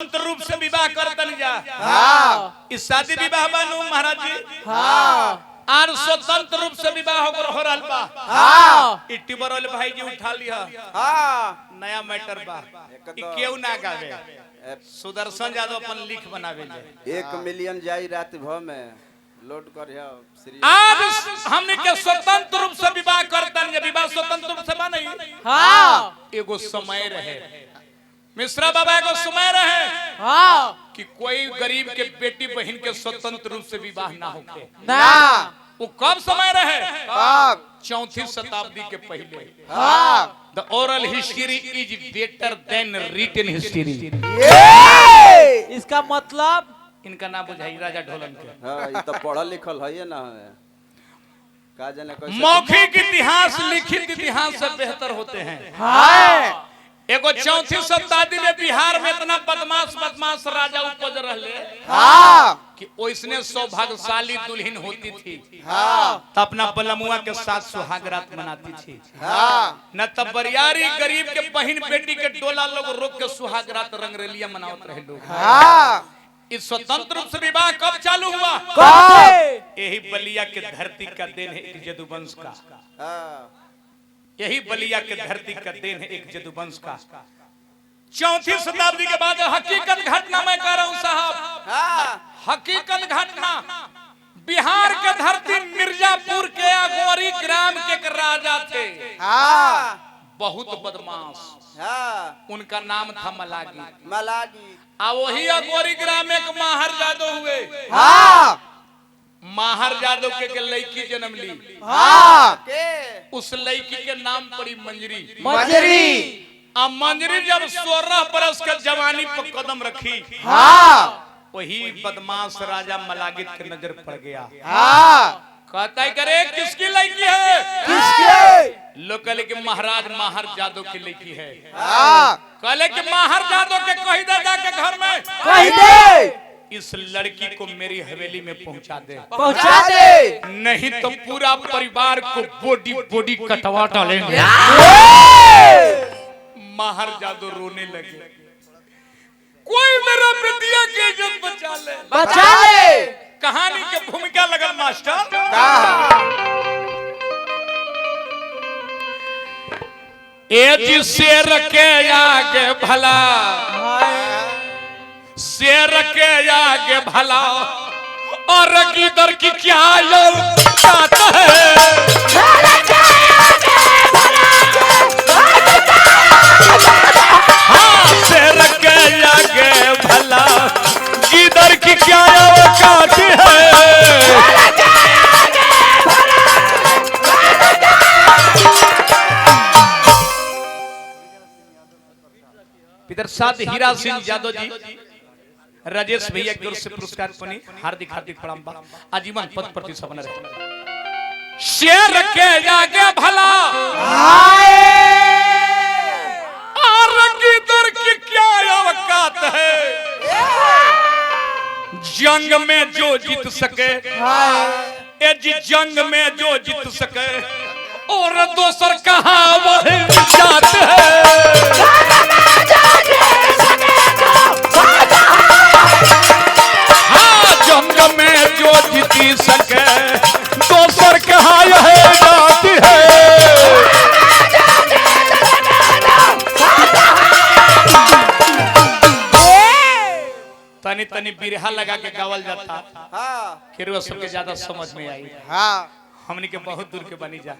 स्वतंत्र रूप से विवाह करतन जा। हाँ इस शादी विवाह बानू महाराज जी। हाँ आर स्वतंत्र रूप से विवाह हो रहल बा। हाँ टिबरल भाई जी उठा लिया। हाँ नया मैटर बा। ई केहू ना गावे। सुदर्शन यादव अपन लिख बनावे जे। 1 मिलियन जाई रात भर में लोड कर आज हमने के स्वतंत्र रूप से विवाह करतन जे। विवाह स्वतंत्र रूप से बा नहीं। हाँ एगो समय रहे मिश्रा बाबा को समय रहे हाँ कि कोई गरीब के बेटी बहन के स्वतंत्र रूप से विवाह ना होके। ना वो कब समय रहे? कब? 4वीं शताब्दी के पहले। हाँ The oral history is better than written history। इसका मतलब इनका नाम बुझाई राजा ढोलन के। हाँ ये तो पढ़ल लिखल है ना का जाने कैसे मौखिक इतिहास लिखित इतिहास से बेहतर होते हैं। हाँ एगो 4वीं शताब्दी में बिहार में इतना बदमाश राजा उपज रहे हाँ कि ओइसने सौभाग्यशाली दुल्हन होती थी हाँ तो अपना बलमुआ के साथ सुहागरात मनाती थी। हाँ न तब बरियारी गरीब के बहन बेटी के डोला लोग रोक के सुहागरात रंगरेलिया मनावत रहे लोग। हाँ इस स्वतंत्र रूप से विवाह कब चालू हुआ? कब? यही बलिया के धरती का देन है एक जदुवंश का। हाँ यही बलिया के धरती का देन है एक जदुवंश का। 4वीं शताब्दी के बाद हकीकत घटना मैं कह रहा हूं साहब। हाँ हकीकत घटना बिहार के धरती मिर्जापुर के अगोरी ग्राम के एक राजा थे। हाँ बहुत बदमाश। हाँ उनका नाम था मलागी। मलागी आ वही अगोरी ग्राम एक माहर जादव हुए। हाँ माहर जादव के लड़की जन्म ली। हाँ के उस लड़की के नाम पड़ी मंजरी। मंजरी अब मंजरी जब 16 बरस के जवानी पर कदम रखी हाँ वही बदमाश राजा मलागित के नजर पड़ गया। हाँ कहता है करे किसकी लड़की है? किसके? लोग कहले कि महाराज माहर जादव की लड़की है। हाँ कहले कि माहर जादव के कही दे जाके घर में कह दे इस लड़की को मेरी हवेली में पहुंचा दे। पहुंचा दे नहीं तो पूरा परिवार को बॉडी बॉडी कटवा डालेंगे। माहर जादव रोने लगे। कोई मेरा बेटिया की इज्जत बचा ले। बचा ले। कहानी के भूमिका लगन मास्टर। ए शेर के आगे भला शेर के आगे भला और गिदर की क्या बात है? हाँ शेर के आगे भला गिदर की क्या औकात है? इधर साथ हीरा सिंह यादव जी राजेश भैया की ओर से पुरस्कार बनी। हार्दिक हार्दिक प्रणाम बा। आजीवन पद प्रतिष्ठा बना रहे। शेर के आगे भला और गिदर की क्या औकात है? जंग में जो जीत सके ए जी जंग में जो जीत सके और दोसर कहाँ वही जात है। जंग में जो जीती सके दोसर कहाँ यह जाती है। तनी तनी बिरहा लगा के गावल जाता। हाँ फिर वो सबके ज्यादा समझ में आई। हाँ हमनी के बहुत दूर के बनी जा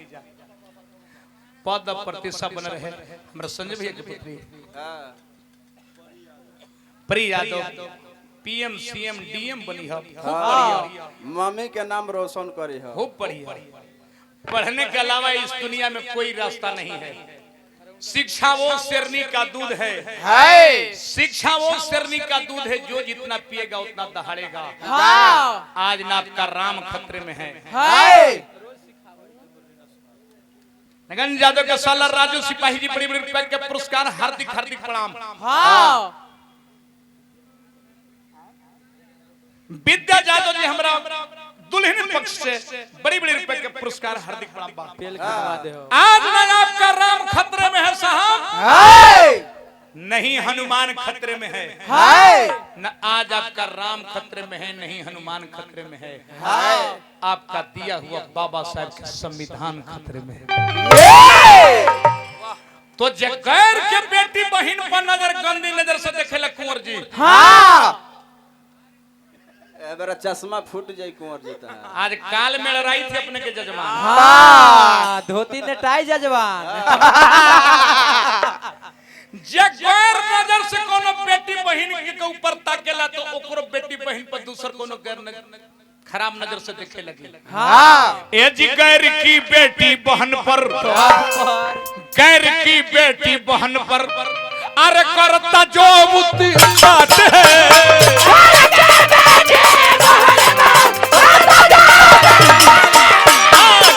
पद प्रतिष्ठा बन रहे। हमरा संजय भैया के पुत्री हाँ परी यादव पीएम सीएम डीएम बनी है। खूब हाँ बढ़िया मम्मी के नाम रोशन करी है। खूब बढ़िया। पढ़ने के अलावा इस दुनिया में कोई रास्ता नहीं है। शिक्षा वो शेरनी का दूध है। शिक्षा वो शेरनी का दूध है जो जितना पिएगा उतना दहाड़ेगा। हाँ आज ना आपका राम खतरे में है। नगन यादव के सालार राजू सिपाही जी बड़ी बड़ी रुपए के पुरस्कार हार्दिक हार्दिक प्रणाम। हाँ विद्या यादव जी हमारा दुल्हन पक्ष से बड़ी बड़ी रुपए के पुरस्कार हार्दिक प्रणाम। आज ना आपका राम खतरे में है साहब। नहीं हनुमान खतरे में है, न आज आपका राम खतरे में है, नहीं हनुमान खतरे में है, आपका दिया हुआ बाबा साहब का संविधान खतरे में है। तो गैर के बेटी बहन पर नजर गंदी नजर से देखेला कुंवर जी। मेरा चश्मा फूट जाए कुंवर जी तो। आज काल में लड़ाई थी अपने के जजमान, धोती ने टाई जजवान। गैर नजर से कोनो बेटी बहन के ऊपर ताकेला तो ओकरो बेटी बहन पर दूसर कोनो गैर खराब नजर से देखे लगे। ए जी गैर की बेटी बहन पर, गैर की बेटी बहन पर अरे करता जो बुद्धि बात है,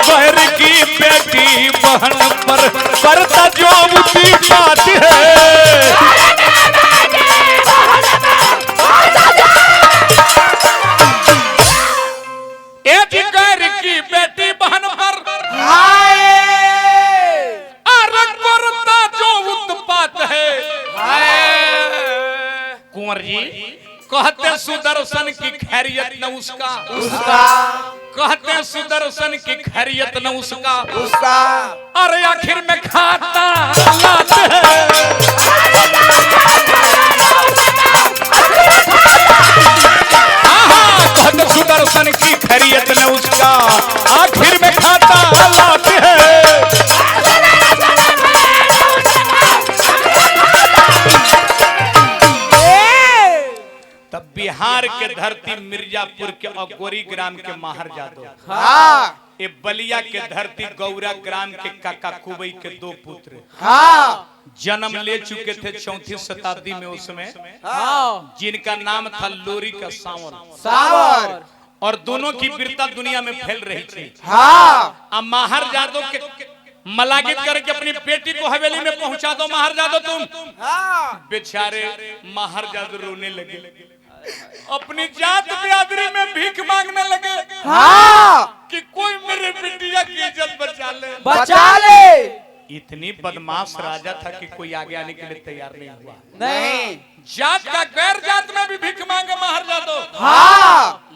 गैर की बेटी बहन पर करता जो बुद्धि बात है। एक गैर की बेटी बहन पर अरे करता जो उत्पात है। कुंवर जी कहते सुदर्शन की खैरियत न उसका, कहते सुदर्शन की खैरियत न उसका, अरे आखिर में खाता लात है। कहते सुदर्शन की खैरियत न उसका, आखिर में खाता लात है। तब बिहार के धरती मिर्जापुर के अगोरी ग्राम के माहर जादव, ये बलिया के धरती गौरा ग्राम के काका कुबई के दो पुत्र जन्म ले चुके थे 34 शताब्दी में उसमें, जिनका नाम था लोरी का सांवर, और दोनों की वीरता दुनिया में फैल रही थी। अब माहर जादव के मलागित करके अपनी बेटी को हवेली में पहुंचा दो माहर जादव तुम। बेचारे माहर जादव रोने लगे, अपनी जात बिरादरी में भीख मांगने लगे कि कोई मेरे बिटिया की इज्जत बचा ले। इतनी बदमाश राजा था कि कोई आगे आने के लिए तैयार नहीं हुआ। नहीं, जात का गैर जात में भी भीख मांगे माहर जादव,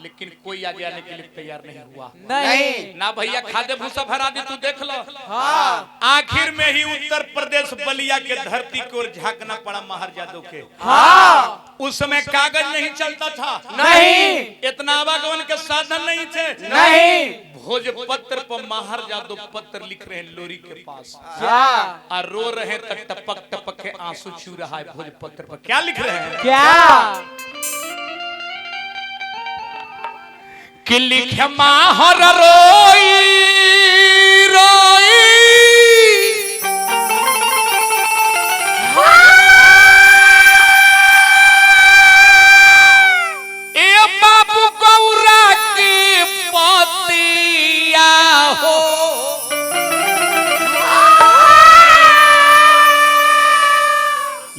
लेकिन कोई आगे आने के लिए तैयार नहीं हुआ। नहीं ना भैया खाद्य भूसा भरा दी, तू देख लो। आखिर में ही उत्तर प्रदेश बलिया के धरती को झांकना पड़ा माहर जादव के। उस समय कागज नहीं चलता था, नहीं, इतना आवागमन के साधन नहीं थे, नहीं। भोजपत्र पर माहर जादव पत्र लिख रहे हैं लोरी के पास, और रो रहे हैं, टपक टपक के आंसू छू रहा है भोजपत्र पर। क्या लिख रहे हैं? क्या कि लिखे माहर रोई रोई, ए बाबू गौरा की पतिया हो,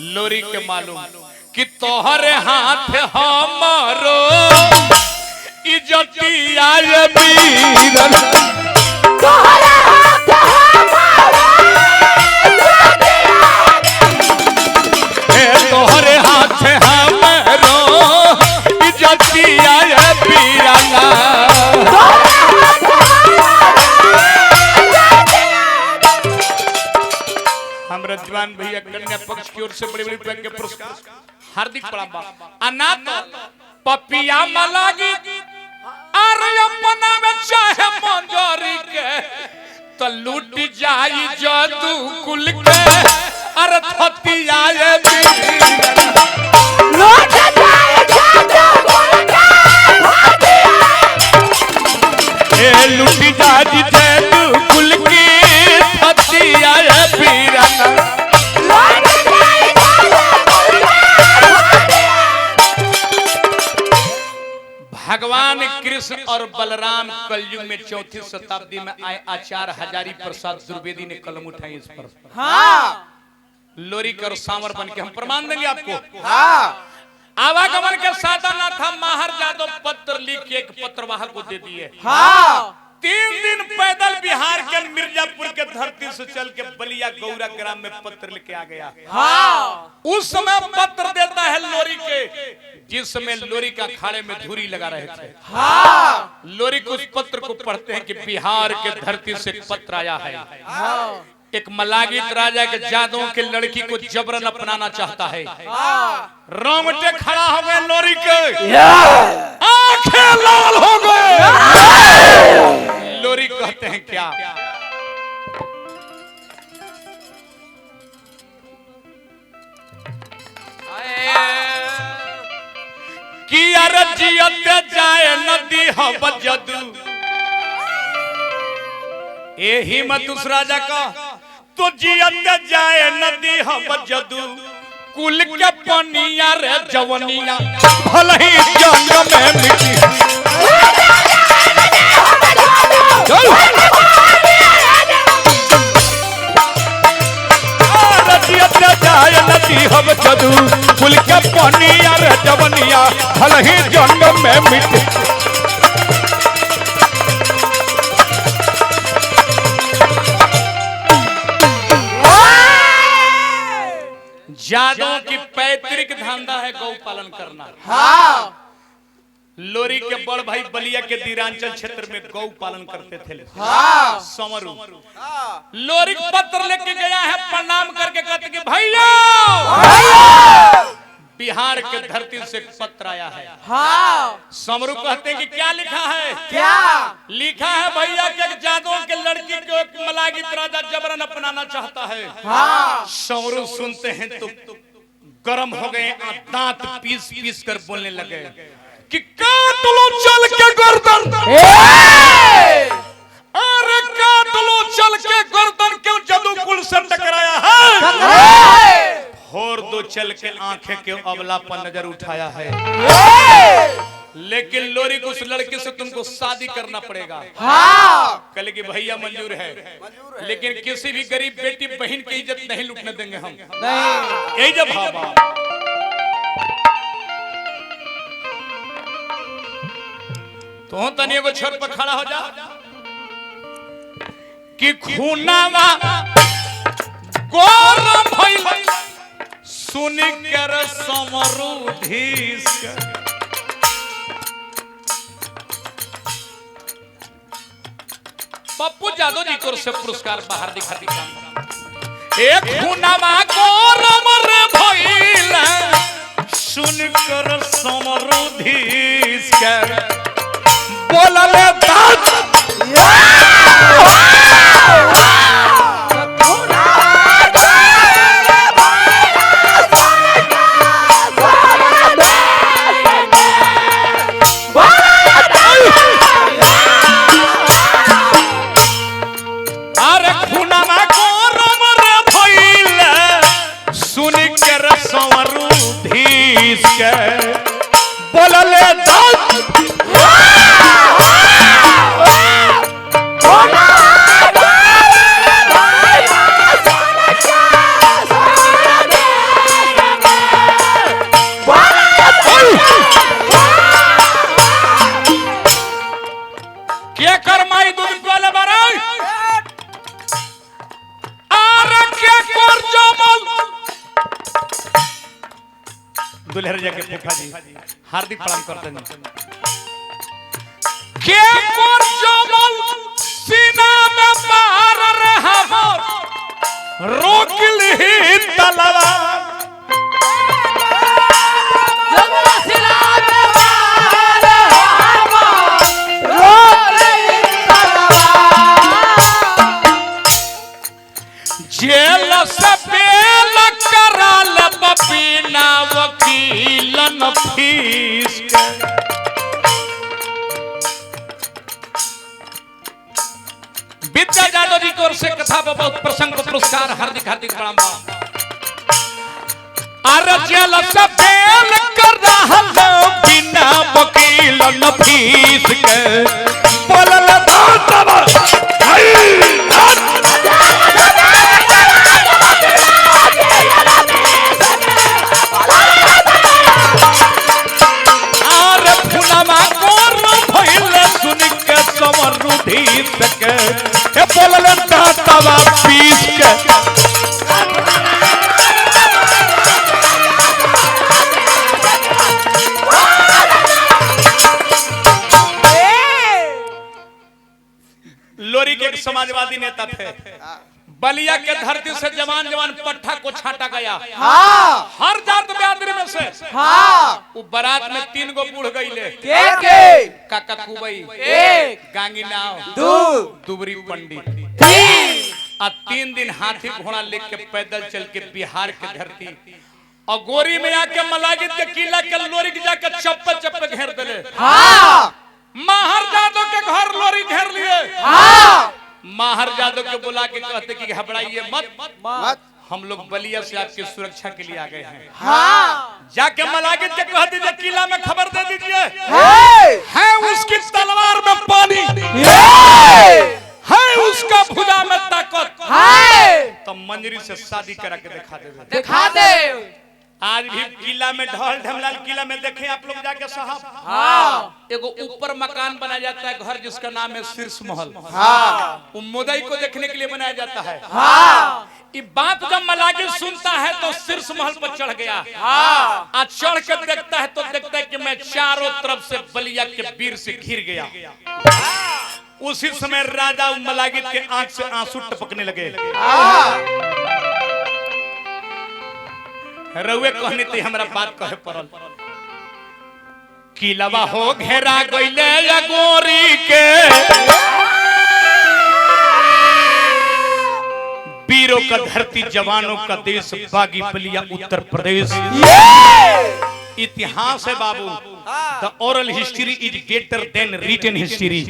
लोरी के मालूम कि तोहरे हाथ हमारो इज्जतिया वीरन, तोहरे हाथ हमारो तोहरे हाथ हमारो इज्जतिया वीरन। हम रजवान भैया कन्या पक्ष की ओर से बड़ी बड़ी पैक के पुरस्कार हार्दिक प्रणाम। अनाथ पपिया मलागी अरे अपना में चाहे मंजरी के तो लूट जाई जादू कुल के, अरे थतिया लूट जाए जादू कुल के, ए लूट जाई जादू कुल की थतिया वीरन। भगवान कृष्ण और बलराम कलयुग में 34 शताब्दी में आए आचार्य हजारी प्रसाद द्विवेदी ने कलम उठाई इस पर। लोरी कर सांवर बन के हम प्रमाण देंगे आपको। आवागमन के साधन था, माहर जादव पत्र लिख के एक पत्रवाहक को दे दिए। 3 दिन पैदल बिहार के मिर्जापुर के धरती से चल के बलिया गौरा ग्राम में पत्र लेके आ गया। हाँ उस समय पत्र देता है लोरी के, जिस समय लोरी का अखाड़े में धूरी लगा रहे थे। हाँ लोरी को उस पत्र को पढ़ते हैं कि बिहार के धरती से एक पत्र आया है। हाँ एक मलागित राजा के जादुओं की लड़की को जबरन अपनाना चाहता है। रोंगटे खड़ा हो गए लोरी के, आंखें लाल हो गए। लोरी कहते हैं क्या? कि अरजियत जाए नदी हम जदू, यही मत उस राजा का तो जियत जाए नदी हम जदू, कुल के पनिया रे जवनिया भले ही जंग में मिटी। जियत जाए नदी हम जदू, कुल के पनिया रे जवनिया भले ही जंग में मिटी। जादों की पैतृक धंधा है गौ पालन करना। हाँ लोरी के बड़ भाई बलिया के दीरांचल क्षेत्र में गौ पालन करते थे। हाँ समरू लोरी पत्र लेके गया है, प्रणाम करके कहते कि भैया बिहार के धरती से पत्र आया है। हाँ समरू कहते हैं कि क्या लिखा है? क्या लिखा है भैया के जादुओं के लड़की को एक मलागित राजा जबरन अपनाना चाहता है। हाँ समरू सुनते हैं तो गरम हो गए, दांत पीस पीस कर बोलने लगे कि काट लो चल के गर्दन, अरे काट लो चल के गर्दन, क्यों जादू कुल से टकराया है। और दो चल के आंखें क्यों अबला पर नजर उठाया है। लेकिन लोरी को उस लड़के से तुमको शादी करना पड़ेगा। हाँ कल की भैया मंजूर है, लेकिन किसी भी गरीब बेटी बहन की इज्जत नहीं लूटने देंगे हम। नहीं यही जब भावा तो तनिए को छोट पर खड़ा हो जा कि खूनावा गौरम भइल सुन कर समरूधीस पप्पू जादव जी को से पुरस्कार बाहर दिखा दिखा। एक खूनावा गौरम रे भइल सुन कर समरूधीस बोलले दांत बोलले क्या करमाई दूध वाले बाराई आरे क्या कर जमल दुल्हर जाके फूफा जी हार्दिक प्रणाम करते हैं। के कर जमल सीना में मार रहा हो रोक ली तलवार जेल से बेल कराल बपीना वकीलन फीस विद्या जादव जी की ओर से कथा पर बहुत प्रसंग पुरस्कार हार्दिक हार्दिक प्रणाम। अरे जेल से बेल कराल बिना वकीलन फीस के बोलल समरूधी समाजवादी नेता थे। बलिया के धरती से जवान जवान पट्टा को छाटा गया। हाँ हर जात बिरादरी में से। हाँ वो बारात में 3 गो बूढ़ गईले। के काका कुबई, 1 गांगी नाव, 2 दुबरी पंडित। 3 और 3 दिन हाथी घोड़ा लेके पैदल चल के बिहार के धरती और गोरी में आके मलागित के किला के लोरी के जाके चप्पे चप्पे घेर दिले। हाँ माहर जादव के घर लोरी घेर लिए। हाँ माहर जादव के बुला के कहते कि घबराइए मत, मत हम लोग बलिया से आपकी सुरक्षा के लिए आ गए हैं। हाँ जाके मलागित के कह दीजिए किला में खबर दे दीजिए है उसकी तलवार में पानी है, उसका भुजा में ताकत है तो मंजरी से शादी करा के दिखा दे। दिखा दे। आज भी किला में ढोल ढमलाल किला में देखे आप लोग जाके साहब। हाँ एगो ऊपर मकान बनाया जाता है घर जिसका नाम है शीर्ष महल। हाँ वो मुदई को देखने के लिए बनाया जाता है। हाँ ये बात जब मलागिर सुनता है तो शीर्ष महल पर चढ़ गया। हाँ आज चढ़ कर देखता है तो देखता है कि मैं चारों तरफ से बलिया के वीर से घिर गया। उसी समय राजा मलागिर के आंख से आंसू टपकने लगे। रउए कहनी थी हमरा बात कहे पड़ल। किलवा हो घेरा गइले या गोरी के वीरों का धरती जवानों का देश बागी बलिया उत्तर प्रदेश। इतिहास है बाबू। The oral history is greater than written history.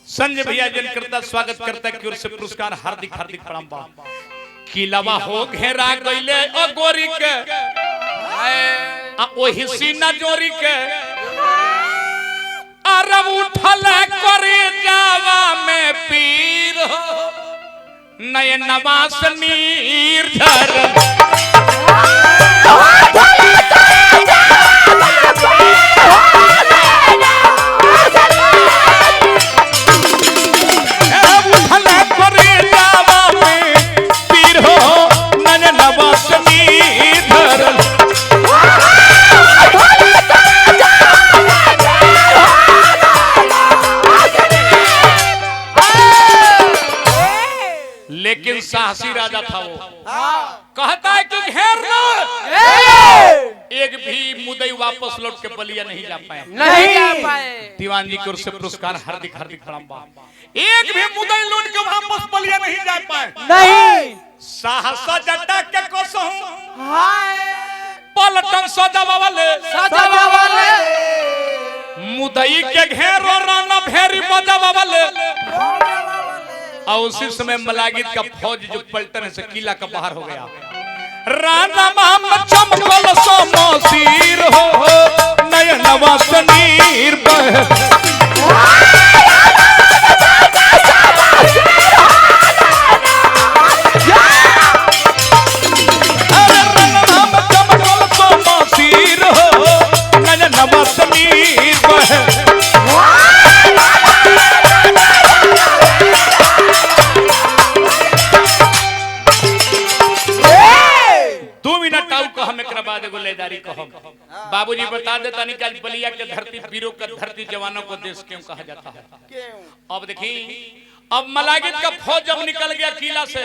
Sanjay भैया जन करता स्वागत करता है कि ओर से पुरस्कार हार्दिक हार्दिक प्रणाम बा। किलवा हो घेरा गइले ओ गोरी के आ ओही सीना जोरी के अरब उठल करे जावा में पीर हो नयन नवास नीर झर। लेकिन साहसी राजा था वो। कहता है कि घेर लो। एक भी मुदई वापस लौट के बलिया नहीं जा पाए। नहीं जा पाए। दीवान जी की ओर से पुरस्कार हार्दिक हार्दिक प्रणाम बा। एक भी मुदई लौट के वापस बलिया नहीं जा पाए। नहीं साहसा जटा के कोसहू हाय पलटन सजावा वाले मुदई के घेरो राना भेरी बजावा वाले। और उसी समय मलागित का फौज जो पलटन से किला का बाहर हो गया। राना मोहम्मद चमकल सो मौसीर हो नयन नवास नीर बह। बाबूजी बता देता नहीं कि आज बलिया के धरती वीरों का धरती जवानों को देश क्यों कहा जाता है। अब देखिए अब मलागित का फौज जब निकल गया किला से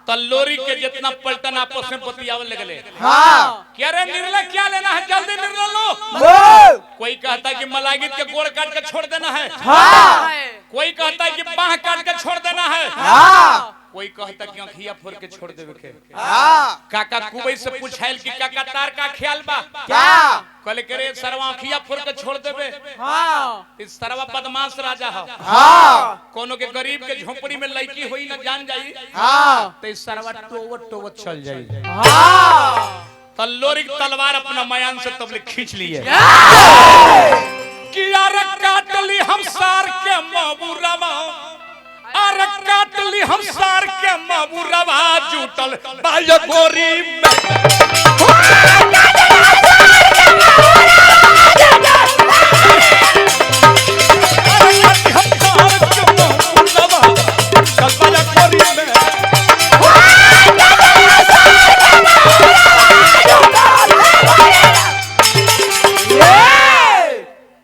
तल्लोरी के जितना पलटन आपस में बतियावन लगले। क्या रे निर्णय क्या लेना है जल्दी निर्णय लो। कोई कहता है कि मलागित के गोड़ काट के छोड़ देना है। कोई कहता है कि बाह काट के छोड़ देना है। कोई कहता कि आँखिया फोड़ के छोड़ देवे के। काका कुबई से पूछाइल कि काका तार का ख्याल बा क्या? कहले करे सरवा आँखिया फोड़ के छोड़ देवे। इस सरवा बदमाश राजा है। कोनो के गरीब के झोपड़ी में लड़की हुई न जान जाई तो इस सरवा टोवत टोवत चल जाई। तल्लोरी की तलवार अपना मयान से तबले खींच लिए कि यार काट ली हम सार के मबूरवा। अरे काट ली हम सार के मबूरवा जुटल बाय गोरी में।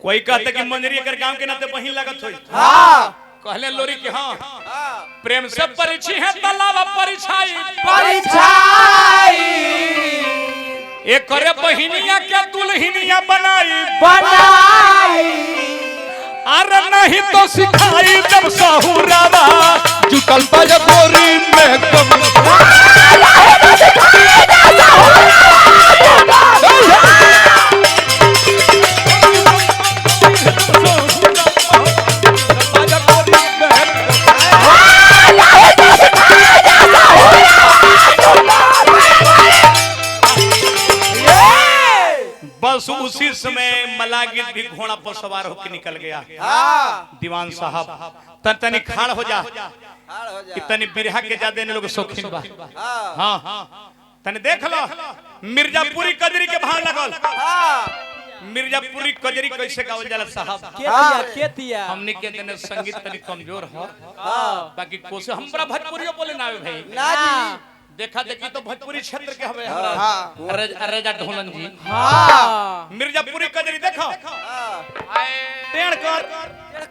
कोई कहता कि मंजरी अगर गांव के नाते बहिन लागत होई। कहले लोरी के हाँ हाँ प्रेम से परिची है तलावा परिछाई परिछाई एक करे बहिनिया के दुल्हनिया बनाई बनाई अरे नहीं तो सिखाई जब सहुरावा जुटल बज बोरी में कम बस उसी समय मलागित भी घोड़ा पर सवार होकर निकल गया। हाँ दीवान साहब तनी खाड़ हो जा हार हो जा इतनी बिरहा के ज्यादा लोग शौकीन बा। हाँ हाँ तने देख लो मिर्जापुरी कजरी के भाव लगल। हाँ मिर्जापुरी कजरी कैसे गावल जाला साहब? केतिया हमनी के देने संगीत तनी कमजोर हो हाँ बाकी कोसे हमरा भोजपुरी बोले ना आवे भाई। ना जी देखा देखी तो भोजपुरी क्षेत्र के हवे हाँ। हमरा रेजा ढोलन जी। हाँ मिर्जापुरी कजरी देखो हाँ टेढ़ कर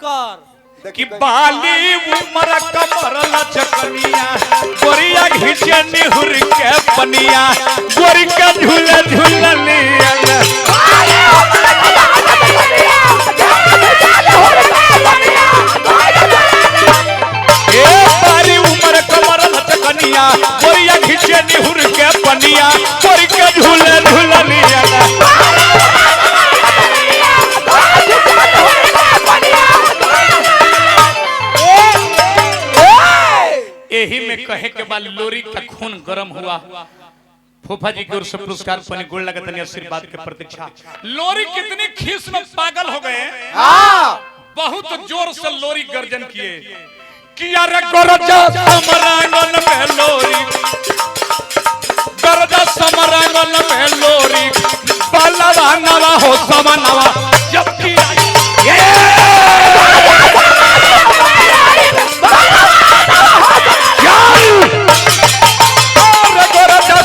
कर कि बाली उमर कमर लचकनिया गोरिया घिचे निहुर के पनिया गोरी के झूले झूलनिया ए बाली उमर कमर लचकनिया गोरिया घिचे निहुर के पनिया गोरी के झूले झूलनिया यही में कहे के बाद लोरी का खून गर्म हुआ। फूफा जी की ओर से पुरस्कार पनी गोल लगत नहीं आशीर्वाद के प्रतीक्षा। लोरी कितनी खीस में पागल हो गए बहुत जोर से लोरी गर्जन किए कि अरे गरजा समरांगन में लोरी गरजा समरांगन में लोरी पलवा नवा हो समनवा जबकि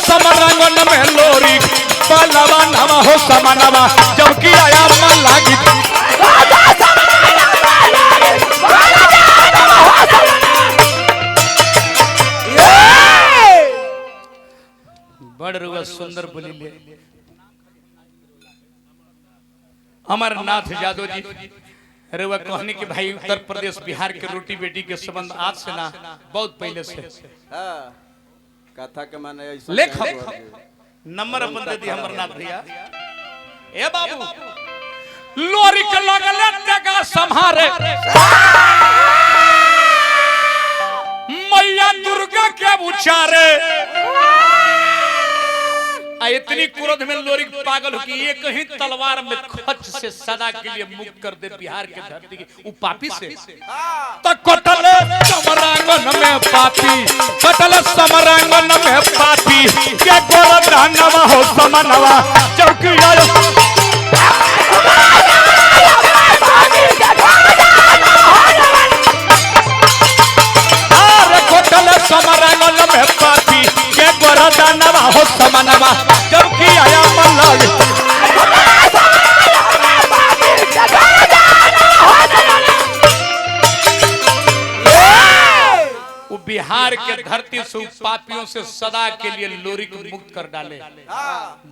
समरंगन में लोरी पलवा नवा हो समनवा जबकि आया मन लागी बड़ रुआ सुंदर बोली ले अमरनाथ यादव जी रुआ कहने की भाई उत्तर प्रदेश बिहार के रोटी बेटी के संबंध आज से ना बहुत पहले से हाँ कथा के माने ऐसा लेख कहे बोल नंबर अपन दे दी अमरनाथ भैया ए बाबू लोरी के लगले तेगा संहारे मैया दुर्गा के उचारे इतनी क्रोध में लोरी पागल हो कि एक ही तलवार में खच से सदा के लिए मुक्त कर दे बिहार के धरती की उ पापी से तो कटल समरांगन में पापी कटल समरांगन में पापी के गोरदानवा हो समनवा चौकी आयो अरे कटल समरांगन में पापी के गोरदानवा हो समनवा चौकी आया मल्लाल बिहार के धरती से पापियों से सदा के लिए लोरी को मुक्त कर डाले।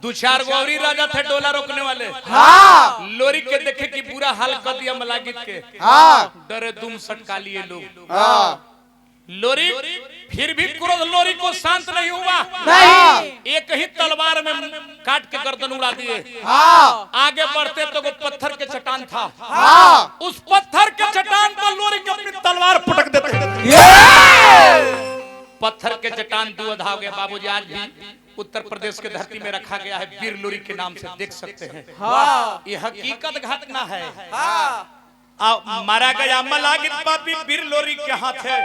दो चार गो और राजा थे डोला रोकने वाले लोरी के देखे कि बुरा हाल कर दिया मलागित के डरे दुम सटका लिए लोग लोरी फिर भी क्रोध लोरी को शांत नहीं हुआ एक ही तलवार में काट के गर्दन उड़ा दिए आगे बढ़ते तो वो पत्थर के चट्टान था उस पत्थर के चट्टान पर लोरी की अपनी तलवार पटक देते पत्थर के चट्टान दो अधा हो गए। बाबूजी आज भी उत्तर प्रदेश के धरती में रखा गया है वीर लोरी के नाम से देख सकते हैं ये हकीकत घटना है। मारा गया मलागित पापी वीर लोरी के हाथे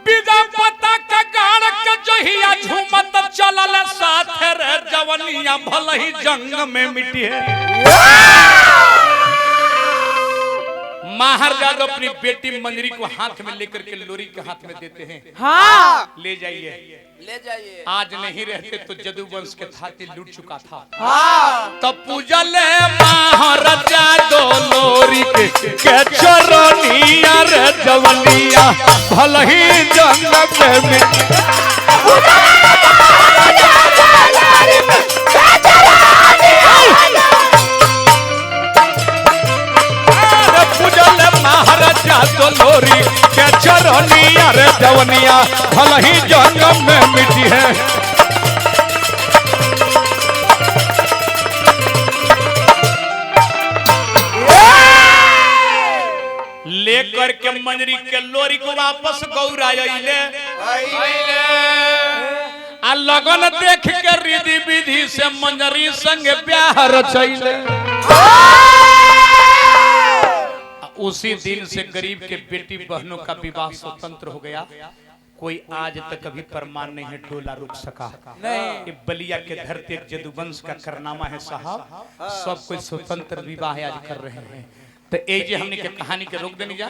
बिना पता का गाड़ के जहिया झूमत चलल साथे रे जवनिया भल ही जंग में मिटी है माहर जादव अपनी बेटी मंजरी को हाथ में लेकर के लोरी के हाथ में देते हैं। हाँ ले जाइए, ले जाइए। आज नहीं रहते तो जदुवंश के थाती लूट चुका था। हाँ तब पूजल माहर जादव लोरी के चरनिया रे जवनिया भल ही जंगल में पूजल महाराजा तो लोरी के चरनिया रे जवनिया भल ही जंगल में मिटी है। लेकर के मंजरी के लोरी को वापस गौरा आइले आ लगन देख के रिधि विधि से मंजरी संग ब्याह रचैले। उसी दिन से गरीब के बेटी बहनों का विवाह स्वतंत्र हो गया। कोई आज तक कभी प्रमाण नहीं है डोला रुक सका। नहीं। ये बलिया के धरती एक जदुवंश का करनामा है साहब। सब कोई स्वतंत्र विवाह आज कर रहे हैं। तो ये जे हमने के कहानी के रोक देनी जा